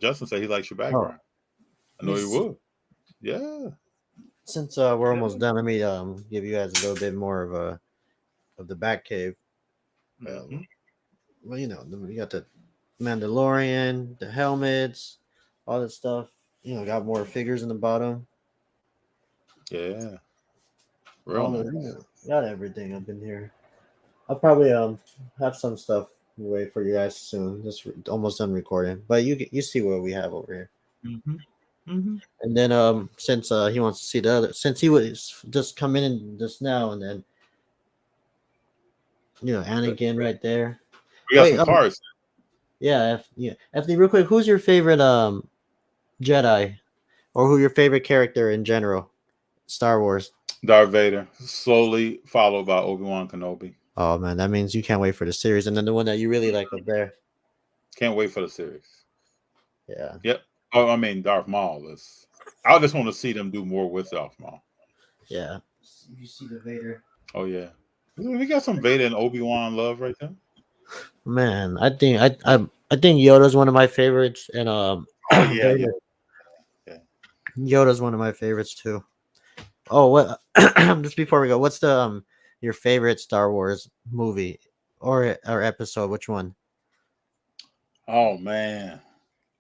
Justin said he likes your Oh, background. I let me know he see. would. Yeah. Since we're almost done, let me give you guys a little bit more of the back cave. Mm-hmm. Well, we got the Mandalorian, the helmets, all that stuff. Got more figures in the bottom. Yeah. Real All the nice. got everything up in here. I'll probably have some stuff away for you guys soon. Just almost done recording, but you see what we have over here. Mm-hmm. Mm-hmm. And then since he wants to see the other, since he was just coming in just now, and then Anakin right there. We got Wait, some cards. yeah, FD, real quick, who's your favorite Jedi, or who your favorite character in general, Star Wars? Darth Vader, slowly followed by Obi-Wan Kenobi. Oh man, that means you can't wait for the series, and then the one that you really like up there. Can't wait for the series. Yeah, Yep. Oh, I mean Darth Maul is. I just want to see them do more with Darth Maul. yeah. You see the Vader. Oh yeah. We got some Vader and Obi-Wan love right there. Man, I think Yoda's one of my favorites, and Oh yeah, yeah, Vader. yeah. Yoda's one of my favorites too. Oh, what? Just before we go, what's the your favorite Star Wars movie or episode? Which one? Oh man.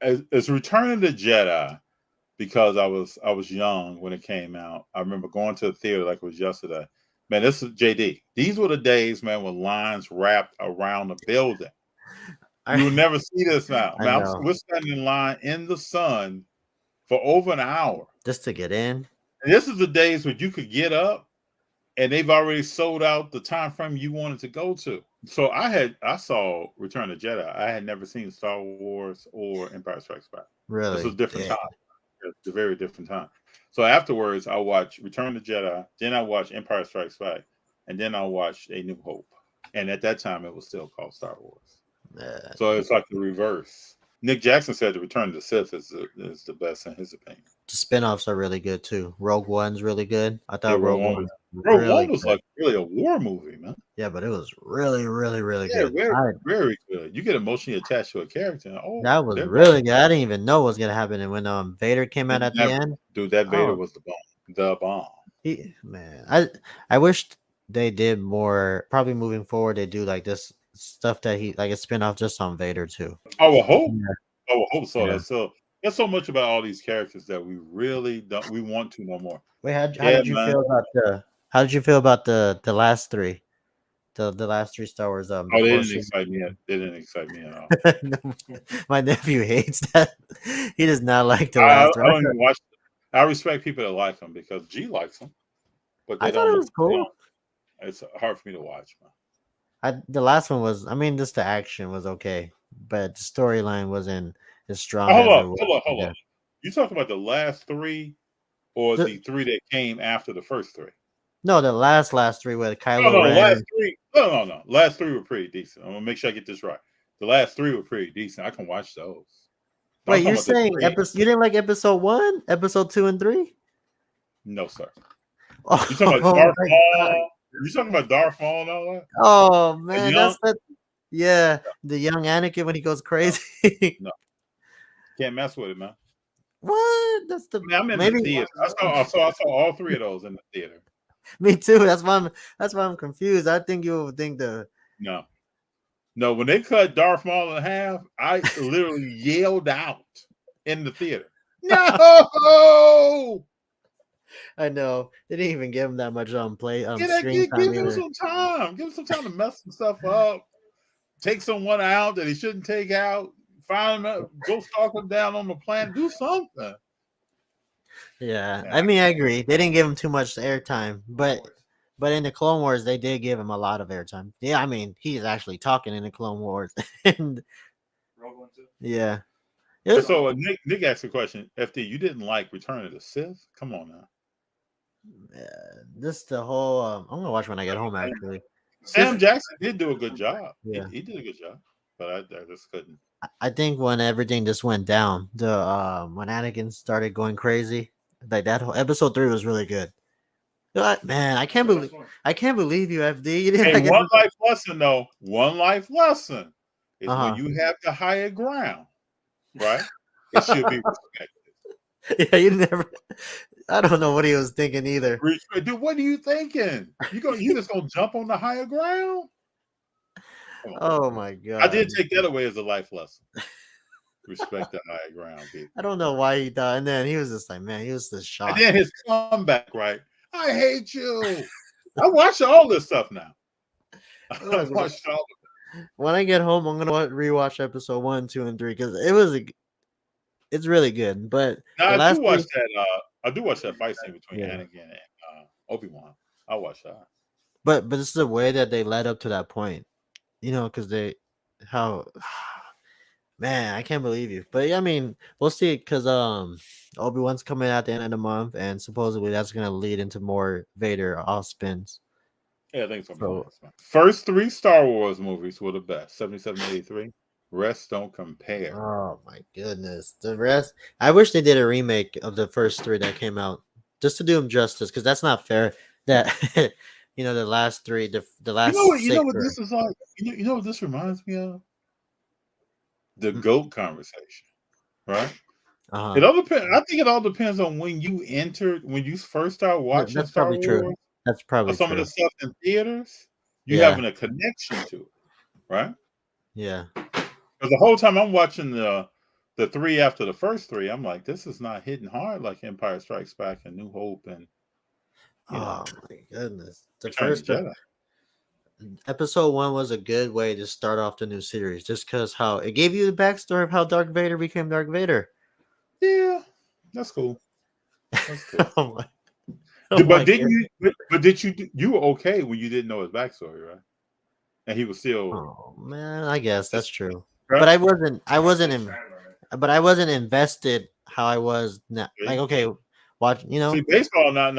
It's Return of the Jedi because I was young when it came out. I remember going to the theater like it was yesterday. Man, this is JD. These were the days, man, with lines wrapped around the building. I You will never see this now. I Man, know. we're standing in line in the sun for over an hour. Just to get in. And this is the days when you could get up and they've already sold out the time frame you wanted to go to. So I saw Return of the Jedi. I had never seen Star Wars or Empire Strikes Back. This was a Really? different Damn. time. It's a very different time. So afterwards, I watched Return of the Jedi, then I watched Empire Strikes Back, and then I watched A New Hope. And at that time, it was still called Star Wars. So it's like the reverse. Nick Jackson said the Return of the Sith is the best in his opinion. The spin-offs are really good too. Rogue One's really good. I Yeah, thought Rogue One was Rogue One really was good. like really a war movie, man. Yeah, but it was really, really, really Yeah, good. very, very good. You get emotionally attached to a character. And, oh, That was they're going. really good. I didn't even know what was gonna happen, and when Vader came out And at the never, end, dude, that Vader oh, was the bomb. The bomb. man, I wished they did more. Probably moving forward, they do like this stuff that he like a spin-off just on Vader too. I will hope. Yeah, I will hope so. yeah. There's so much about all these characters that we really don't. We want to know more. Wait, how Yeah, did you man. feel about the last three? The last three Star Wars the Oh, they Force didn't excite me. They didn't excite me at all. My nephew hates that. He does not like the I last one. don't even watch. I respect people that like them because G likes them, but I they thought it don't. was cool. It's hard for me to watch, man. The last one was, I mean, just the action was okay, but the storyline wasn't as Oh, strong as it was. hold Yeah. up. You talking about the last three or The, the three that came after the first three? no, the last three with No, Kylo no, the Ren last and three. No. Last three were pretty decent. I'm gonna make sure I get this right. The last three were pretty decent. I can watch those. But I'm wait, talking you're about the saying three. you didn't like episode one, episode two, and three? No, sir. You talking about Oh Darth my god! Maul? You talking about Darth Maul and all that? Oh A man, young? that's that. Yeah, the young Anakin when he goes No, crazy. no. Can't mess with it, man. What? That's the I mean, I'm in the maybe. theater. I saw all three of those in the theater. Me too. That's why I'm confused. I think you would think the No. No, when they cut Darth Maul in half, I literally yelled out in the theater. No! I know they didn't even give him that much play screen Give time him either. some time. Give him some time to mess some stuff up. Take someone out that he shouldn't take out. Find him, go stalk him down on the planet. Do something. Yeah, Yeah, I mean I agree. They didn't give him too much airtime, but in the Clone Wars they did give him a lot of airtime. Yeah, I mean he's actually talking in the Clone Wars, and yeah, it and was, so Nick asked a question. FD, you didn't like Return of the Sith? Come on now. this the whole. I'm gonna watch when I get home. Actually, Sam Jackson did do a good job. yeah, He did a good job, but I just couldn't. I think when everything just went down, the when Anakin started going crazy, like that whole episode three was really good. Man, I can't believe you, FD. You didn't Hey, like one episode. life lesson though. One life lesson is when Uh huh. you have the higher ground, right? It should be respected. Yeah, you never. I don't know what he was thinking either. Dude, what are you thinking? You just gonna jump on the higher ground? Oh my I god! did take that away as a life lesson. Respect the higher ground, people. I don't know why he thought, and then he was just like, man, he was just And shocked. then his comeback, right? I hate you. I watch all this stuff now. I watched all of it. When I get home, I'm gonna rewatch episode 1, 2, and 3 because it's really good. But Now, the last three, I do watch that fight scene between Anakin and Obi-Wan. I watch that. but it's the way that they led up to that point, because man, I can't believe you. But yeah, I mean, we'll see because Obi-Wan's coming at the end of the month, and supposedly that's gonna lead into more Vader off spins. Yeah, I think so. First 3 Star Wars movies were the best. 77, 83. Rest don't compare. Oh my goodness, the rest. I wish they did a remake of the first 3 that came out, just to do them justice, because that's not fair. That the last 3, the last. You know what this is like. You know what this reminds me of? The GOAT conversation, right? It all depends. I think it all depends on when you first start watching that's Star probably Wars. true. That's probably some true. of the stuff in theaters. You having a connection to it, right? Yeah. Because the whole time I'm watching the 3 after the first 3, I'm like, this is not hitting hard like Empire Strikes Back and New Hope and. Oh my goodness! The first Jedi. Episode 1 was a good way to start off the new series, just because how it gave you the backstory of how Darth Vader became Darth Vader. Yeah, that's cool. That's cool. But did you were okay when you didn't know his backstory, right? And he was still. Oh man, I guess that's true. Right? But I wasn't invested how I was now. Like, okay, watch. See, baseball not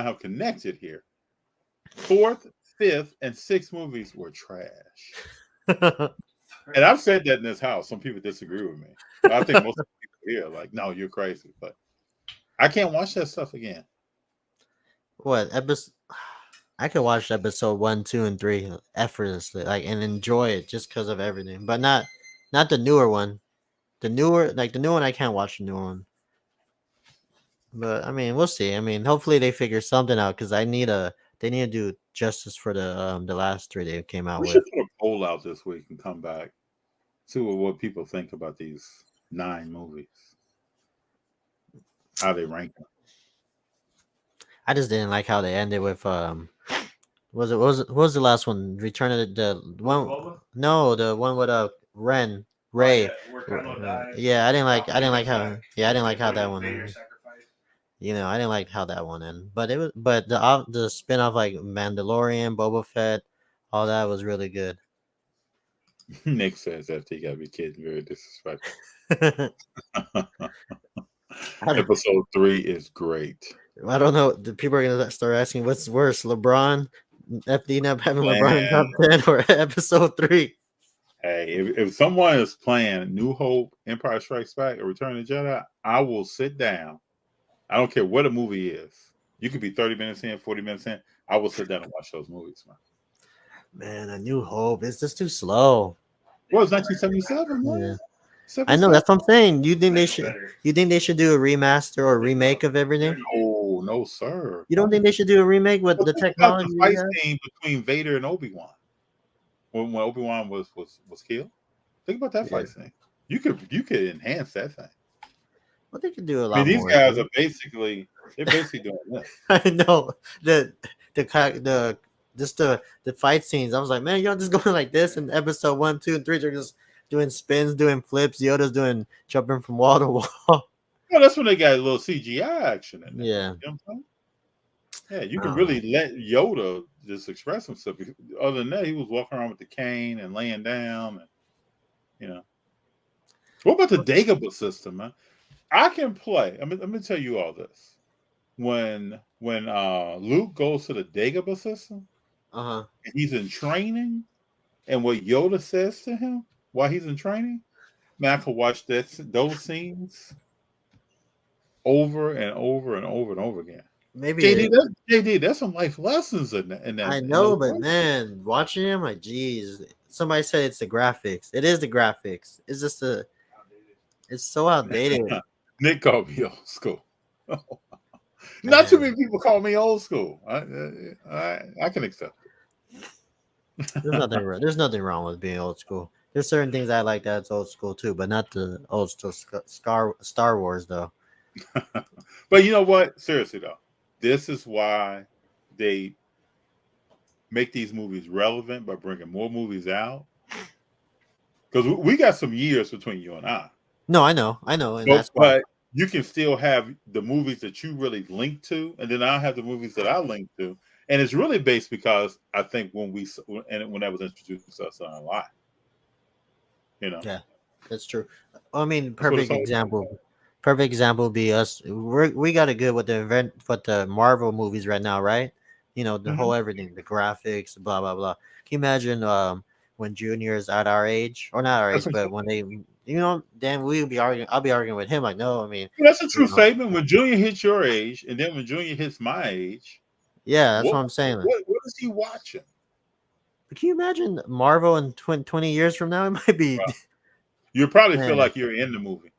how connected here. 4th, 5th, and 6th movies were trash. And I've said that in this house. Some people disagree with me. But I think most people here are like, no, you're crazy. But I can't watch that stuff again. What episode? I could watch episode 1, 2, and 3 effortlessly, and enjoy it just because of everything. But not the newer one. The new one, I can't watch the newer one. But I mean, we'll see. I mean, hopefully they figure something out because they need to do justice for the last 3 they came out with. We should put a poll out this week and come back. See what people think about these 9 movies. How they rank them. I just didn't like how they ended with what was the last one? Return of the one? No, the one with Ray. Yeah, I didn't like how that one ended. I didn't like how that one ended. But the spin-off like Mandalorian, Boba Fett, all that was really good. Nick says after you gotta be kidding, very disrespectful. Episode 3 is great. I don't know. The people are gonna start asking what's worse, LeBron, FD not having LeBron in top 10, or episode 3. Hey, if someone is playing New Hope, Empire Strikes Back, or Return of the Jedi, I will sit down. I don't care what a movie is. You could be 30 minutes in, 40 minutes in. I will sit down and watch those movies, man. Man, A New Hope. It's just too slow. Well, it's 1977, man. Yeah. I know, that's what I'm saying. You think they should do a remaster or remake of everything? Oh, no, sir. You don't think they should do a remake with the technology? The fight scene between Vader and Obi-Wan. When Obi-Wan was killed. Think about that fight scene. You could enhance that thing. Well, they could do a lot more. These guys are basically doing this. I know the fight scenes. I was like, man, y'all just going like this in episode 1, 2, and 3. They're just doing spins, doing flips. Yoda's doing jumping from wall to wall. Well, that's when they got a little CGI action in there. Yeah. You know what I'm saying? Yeah, you can really let Yoda just express himself. Other than that, he was walking around with the cane and laying down, and What about the Dagobah system, man? I can play. Let me tell you all this. When Luke goes to the Dagobah system, and he's in training, and what Yoda says to him while he's in training, man, I could watch those scenes over and over and over and over again. Maybe JD, there's some life lessons in that. I know, but man, watching him, like, geez. Somebody said it's the graphics. It is the graphics. It's just It's so outdated. Nick called me old school. Not too Man, many people call me old school. I can accept it. there's nothing wrong with being old school. There's certain things I like that's old school too, but not the old school Star Wars though. But you know what? Seriously though, this is why they make these movies relevant by bringing more movies out. Because we got some years between you and I. No, I know, and that's why. But you can still have the movies that you really link to, and then I have the movies that I link to, and it's really based because I think when that was introduced to us on a lot, Yeah, that's true. I mean, that's what it's all about. perfect example would be us. We got it good with the Marvel movies right now, right? You know, the whole Mhm. everything, the graphics, blah blah blah. Can you imagine when juniors at our age, or not our That's age, what but when they, then we'll be arguing. I'll be arguing with him like, no, I mean, That's a you true know, statement. When Junior hits your age, and then when Junior hits my age, yeah, that's what what I'm saying. what is he watching? But can you imagine Marvel in 20 years from now? It might be, Well, you probably feel man. like you're in the movie.